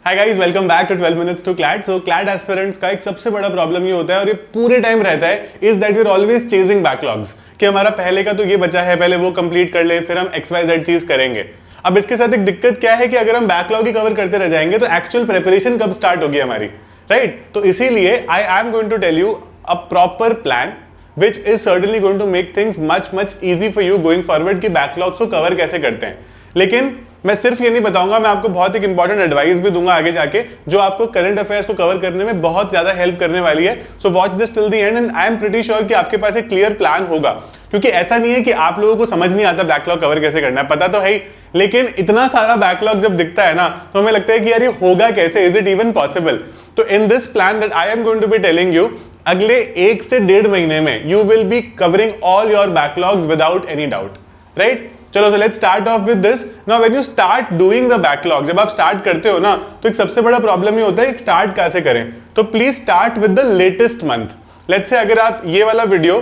Hi guys, welcome back to 12 minutes to CLAT. So CLAT aspirants का एक सबसे बड़ा प्रॉब्लम ये होता है और ये पूरे टाइम रहता है is that we are always chasing backlogs कि हमारा पहले का तो ये बचा है, पहले वो कंप्लीट कर ले, फिर हम XYZ चीज करेंगे। अब इसके साथ एक दिक्कत क्या है कि अगर हम बैकलॉग ही कवर करते रह जाएंगे तो एक्चुअल प्रिपरेशन कब स्टार्ट होगी हमारी, राइट? तो इसीलिए I am going to tell you a proper plan which is certainly going to make things much easy for you going forward कि बैकलॉग्स को कवर कैसे करते हैं। लेकिन मैं सिर्फ ये नहीं बताऊंगा, मैं आपको बहुत एक इंपॉर्टेंट एडवाइस भी दूंगा आगे जाके जो आपको करंट अफेयर्स को कवर करने में बहुत ज्यादा हेल्प करने वाली है। So watch this till the end and I am pretty sure कि आपके पास एक क्लियर प्लान होगा, क्योंकि ऐसा नहीं है कि आप लोगों को समझ नहीं आता बैकलॉग कवर कैसे करना है, पता तो है ही, लेकिन इतना सारा बैकलॉग जब दिखता है ना तो हमें लगता है कि यार ये होगा कैसे, इज इट इवन पॉसिबल? तो in this plan that I am going to be telling you, अगले 1 से 1.5 महीने में you will be covering all your backlogs without any doubt, right? चलो so let's start off with this. Now when you start doing the backlog, जब आप start करते हो ना तो एक सबसे बड़ा प्रॉब्लम ये होता है कि स्टार्ट कैसे करें। तो please start with the latest month. Let's say अगर आप ये वाला वीडियो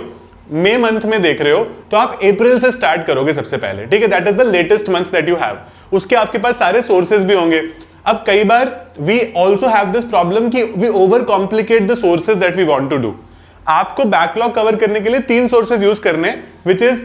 मई मंथ में देख रहे हो तो आप अप्रैल से स्टार्ट करोगे सबसे पहले, ठीक है? That is the latest month that you have. उसके आपके पास सारे सोर्सेज भी होंगे। अब कई बार we also have this problem कि we over complicate the sources that we want to do. आपको बैकलॉग कवर करने के लिए 3 सोर्सेज यूज करने, विच इज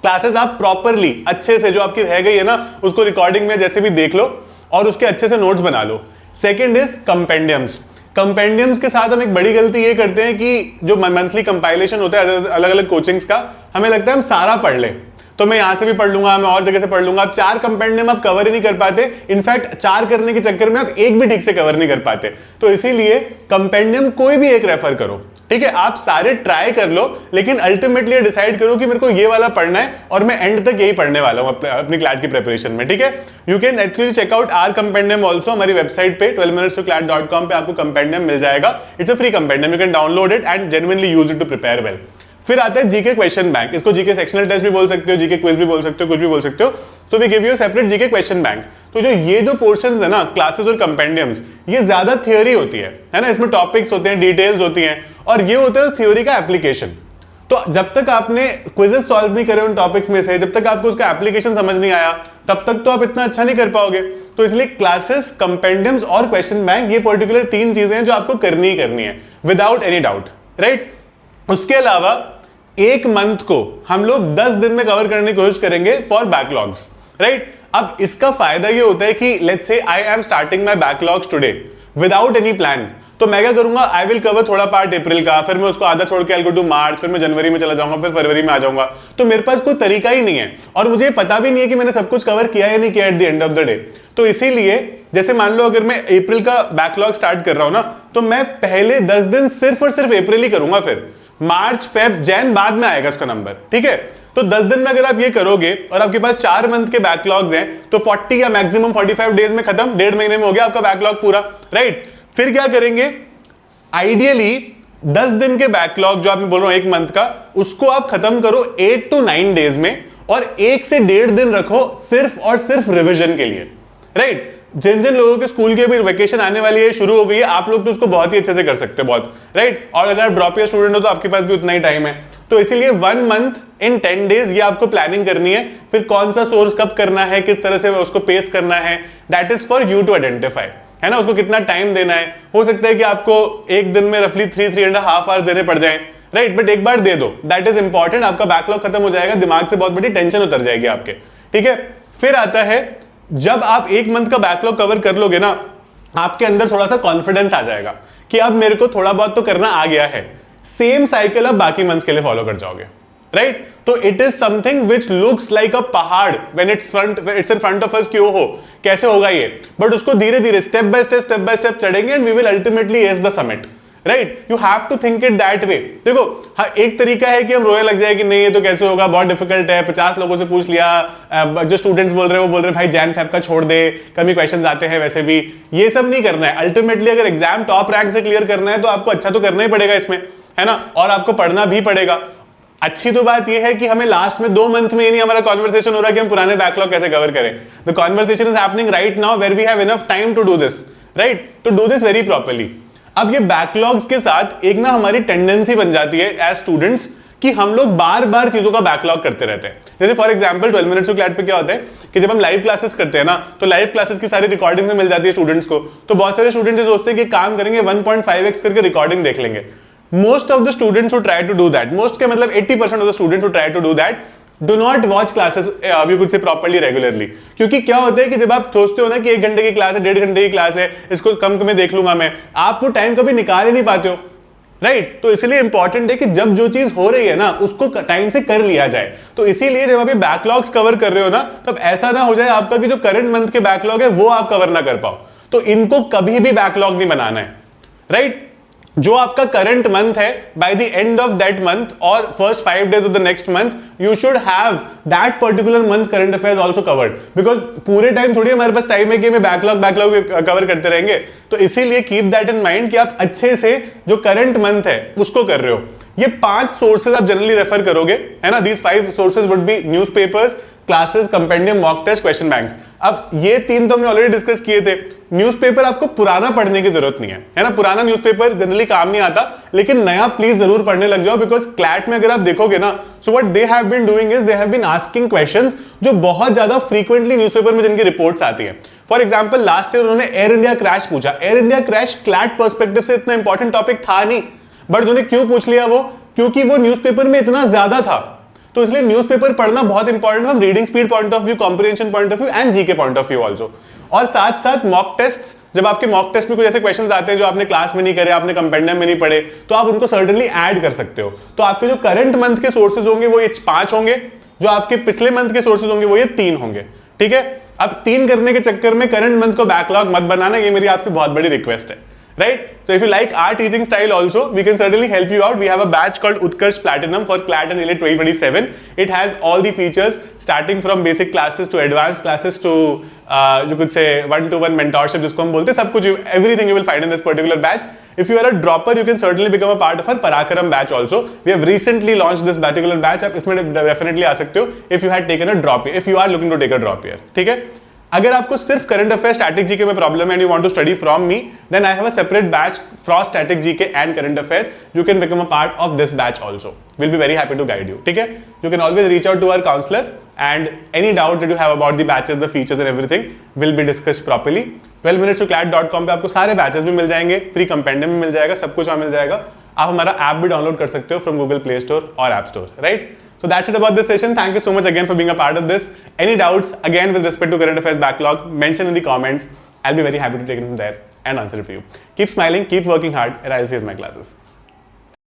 क्लासेस आप प्रॉपरली अच्छे से जो आपकी रह गई है ना उसको रिकॉर्डिंग में जैसे भी देख लो और उसके अच्छे से नोट्स बना लो। Second is कंपेंडियम्स। कंपेंडियम्स के साथ हम एक बड़ी गलती ये करते हैं कि जो मंथली कंपाइलेशन होता है अलग अलग कोचिंग्स का, हमें लगता है हम सारा पढ़ लें, तो मैं यहां से भी पढ़ लूंगा, मैं और जगह से पढ़ लूंगा। आप 4 कंपेंडियम आप कवर ही नहीं कर पाते, इनफैक्ट 4 करने के चक्कर में आप एक भी ठीक से कवर नहीं कर पाते। तो इसीलिए कंपेंडियम कोई भी एक रेफर करो, ठीक है? आप सारे ट्राई कर लो, लेकिन अल्टीमेटली डिसाइड करो कि मेरे को ये वाला पढ़ना है और मैं एंड तक यही पढ़ने वाला हूं अपनी क्लैट की प्रिपरेशन में, ठीक है? You can actually check out our compendium also. हमारी वेबसाइट पे 12minutestoclat.com पे आपको कंपेंडियम मिल जाएगा। It's a free compendium, you can download it and genuinely use it to prepare well. फिर आता है जीके क्वेश्चन बैंक। इसको जीके सेक्शनल टेस्ट भी बोल सकते हो, जीके क्विज भी बोल सकते हो, कुछ भी बोल सकते हो। So we give you separate GK question bank. तो जो ये जो पोर्शंस है ना क्लासेस और कंपेंडियम्स, ये ज्यादा थ्योरी होती है ना? इसमें टॉपिक्स होते हैं, डिटेल्स होती हैं और ये होता है थ्योरी का एप्लीकेशन। तो जब तक आपने क्विजेस सॉल्व नहीं करे उन टॉपिक्स में से, जब तक आपको उसका एप्लीकेशन समझ नहीं आया, तब तक तो आप इतना अच्छा नहीं कर पाओगे। तो इसलिए क्लासेस, कंपेंडियम्स और क्वेश्चन बैंक, ये पर्टिकुलर 3 चीजें हैं जो आपको करनी ही करनी है विदाउट एनी डाउट, राइट? उसके अलावा 1 मंथ को हम लोग 10 दिन में कवर करने की कोशिश करेंगे फॉर बैकलॉग्स, राइट? अब इसका फायदा ये होता है कि let's say I am starting my backlogs today without any plan, तो मैं क्या करूंगा, आई विल कवर थोड़ा पार्ट अप्रैल का, फिर मैं उसको आधा छोड़ के आई गो टू मार्च, फिर मैं जनवरी में चला जाऊंगा, फिर फरवरी में आ जाऊंगा। तो मेरे पास कोई तरीका ही नहीं है और मुझे पता भी नहीं है कि मैंने सब कुछ कवर किया या नहीं किया at the end of the day. तो इसीलिए जैसे मान लो अगर मैं अप्रैल का बैकलॉग स्टार्ट कर रहा हूं ना, तो मैं पहले 10 दिन सिर्फ और सिर्फ अप्रैल ही करूंगा, फिर मार्च, फेब, जैन बाद में आएगा उसका नंबर, ठीक है? तो 10 दिन में अगर आप ये करोगे और आपके पास 4 मंथ के बैकलॉग्स हैं तो 40 या मैक्सिमम 45 डेज में खत्म, 1.5 महीने में हो गया आपका बैकलॉग पूरा, राइट? फिर क्या करेंगे, आइडियली 10 दिन के बैकलॉग जो आप मैं बोल रहा हूं 1 मंथ का, उसको आप खत्म करो 8 to 9 डेज में और 1 से 1.5 दिन रखो सिर्फ और सिर्फ रिविजन के लिए, राइट? जिन जिन लोगों के स्कूल के भी वेकेशन आने वाली है, शुरू हो गई है, आप लोग तो उसको बहुत ही अच्छे से कर सकते हो, बहुत, राइट? और अगर आप ड्रॉप ईयर स्टूडेंट हो तो आपके पास भी उतना ही टाइम है। तो इसीलिए 1 मंथ इन 10 डेज ये आपको प्लानिंग करनी है। फिर कौन सा सोर्स कब करना है, किस तरह से उसको पेस करना है, that is for you to identify, है ना? उसको कितना टाइम देना है। हो सकता है कि आपको एक दिन में रफली 3.5 आवर्स देने पड़ जाए, राइट? बट एक बार दे दो, दैट इज इंपॉर्टेंट। आपका बैकलॉग खत्म हो जाएगा, दिमाग से बहुत बड़ी टेंशन उतर जाएगी आपके, ठीक है? फिर आता है जब आप 1 मंथ का बैकलॉग कवर कर लोगे ना, आपके अंदर थोड़ा सा कॉन्फिडेंस आ जाएगा कि अब मेरे को थोड़ा बहुत तो करना आ गया है। सेम साइकिल आप बाकी मंथ्स के लिए फॉलो कर जाओगे, राइट? तो it is something which looks like a पहाड़ when it's in front of us कि ओहो कैसे होगा ये, बट उसको धीरे धीरे स्टेप बाय स्टेप चढ़ेंगे and we will ultimately edge the summit, right? You have to think it that way. देखो हाँ, एक तरीका है कि हम रोए लग जाए कि नहीं ये तो कैसे होगा, बहुत डिफिकल्ट है, 50 लोगों से पूछ लिया, जो स्टूडेंट्स बोल रहे हैं वो बोल रहे हैं भाई जैन फेब का छोड़ दे, कम ही क्वेश्चंस आते हैं वैसे भी। ये सब नहीं करना है। अल्टीमेटली अगर एग्जाम टॉप रैंक से क्लियर करना है तो आपको अच्छा तो करना ही पड़ेगा इसमें, है ना? और आपको पढ़ना भी पड़ेगा। अच्छी तो बात यह है कि हमें लास्ट में 2 मंथ में ये नहीं हमारा कॉन्वर्सेशन हो रहा है कि हम पुराने बैकलॉग कैसे कवर करें। The conversation is happening right now where we have enough time to do this, right? To do this very properly. अब ये बैकलॉग्स के साथ एक ना हमारी टेंडेंसी बन जाती है एज स्टूडेंट्स कि हम लोग बार बार चीजों का बैकलॉग करते रहते हैं। जैसे for example 12 minutes to CLAT पे क्या होता है कि जब हम लाइव क्लासेस करते हैं ना, तो लाइव क्लासेस की सारी रिकॉर्डिंग में मिल जाती है स्टूडेंट्स को। तो बहुत सारे स्टूडेंट्स सोचते हैं कि काम करेंगे 1.5x करके रिकॉर्डिंग देख लेंगे। Most of the students who try to do that, most के मतलब 80% of the students who try to do that do not watch classes you could say properly regularly. क्योंकि क्या होता है कि जब आप सोचते हो ना कि 1 घंटे की क्लास है, 1.5 घंटे की क्लास है, इसको कम में देख लूंगा मैं, आप वो टाइम कभी निकाल ही नहीं पाते हो, राइट? तो इसलिए इंपॉर्टेंट है कि जब जो चीज हो रही है ना उसको टाइम से कर लिया जाए। तो इसीलिए जब आप ये बैकलॉग्स कवर कर रहे हो ना, तब ऐसा ना हो जाए आपका कि जो करंट मंथ के बैकलॉग है वो आप कवर ना कर पाओ। तो इनको कभी भी बैकलॉग नहीं बनाना है, राइट? जो आपका करंट मंथ है, by the end of that month और first 5 days of the next month you should have that particular month current affairs also covered. Because पूरे टाइम थोड़ी हमारे पास टाइम है कि हमें बैकलॉग कवर करते रहेंगे। तो इसीलिए कीप दैट इन माइंड कि आप अच्छे से जो करंट मंथ है उसको कर रहे हो। ये 5 सोर्सेज आप जनरली रेफर करोगे, है ना? These 5 sources would be newspapers, classes, compendium, mock test, question banks. अब ये 3 तो हमने ऑलरेडी डिस्कस किए थे। न्यूज़पेपर आपको पुराना पढ़ने की जरूरत नहीं है ना? पुराना न्यूज़पेपर जनरली काम नहीं आता, लेकिन नया प्लीज जरूर पढ़ने लग जाओ। बिकॉज क्लैट में अगर आप देखोगे ना, so what they have been doing is they have been asking questions जो बहुत ज्यादा फ्रीक्वेंटली न्यूज़पेपर में जिनकी रिपोर्ट्स आती है। फॉर एग्जांपल लास्ट ईयर उन्होंने एयर इंडिया क्रैश पूछा। Air India crash CLAT perspective से इतना इंपॉर्टेंट टॉपिक था नहीं, बट उन्होंने क्यों पूछ लिया वो? क्योंकि वो न्यूज़पेपर में इतना ज्यादा था। तो इसलिए न्यूज़पेपर पढ़ना बहुत इंपॉर्टेंट है, reading speed point of view, comprehension point of view and GK point of view also. और साथ साथ मॉक टेस्ट, जब आपके मॉक टेस्ट में कुछ ऐसे क्वेश्चंस आते हैं जो आपने क्लास में नहीं करे, आपने कंपेंडियम में नहीं पढ़े, तो आप उनको सर्टेनली ऐड कर सकते हो। तो आपके जो करंट मंथ के सोर्सेज होंगे वो ये 5 होंगे, जो आपके पिछले मंथ के सोर्सेज होंगे वो ये 3 होंगे, ठीक है? अब 3 करने के चक्कर में करंट मंथ को बैकलॉग मत बनाना, ये मेरी आपसे बहुत बड़ी रिक्वेस्ट है, right? So if you like our teaching style also, we can certainly help you out. We have a batch called Utkarsh Platinum for CLAT and ELIT 2027. It has all the features starting from basic classes to advanced classes to you could say one-to-one mentorship जिसको हम बोलते हैं, सब कुछ everything you will find in this particular batch. If you are a dropper, you can certainly become a part of our Parakaram batch also. We have recently launched this particular batch. आप इसमें definitely आ सकते हो if you had taken a drop, if you are looking to take a drop here, ठीक है? अगर आपको सिर्फ current affair static GK में प्रॉब्लम है and you want to study from me, then I have a separate batch for static GK and current affairs. You can become a part of this batch also. Will be very happy to guide you. ठीक है, you can always reach out to our counsellor and any doubt that you have about the batches, the features and everything will be discussed properly. 12minutestoclat.com पे आपको सारे batches भी मिल जाएंगे, free compendium भी मिल जाएगा, सब कुछ वहां मिल जाएगा. आप हमारा ऐप भी डाउनलोड कर सकते हो फ्रॉम गूगल प्ले स्टोर और app store, right? So that's it about this session. Thank you so much again for being a part of this. Any doubts again with respect to current affairs backlog, mention in the comments. I'll be very happy to take it from there and answer it for you. Keep smiling, keep working hard, and I'll see you in my classes.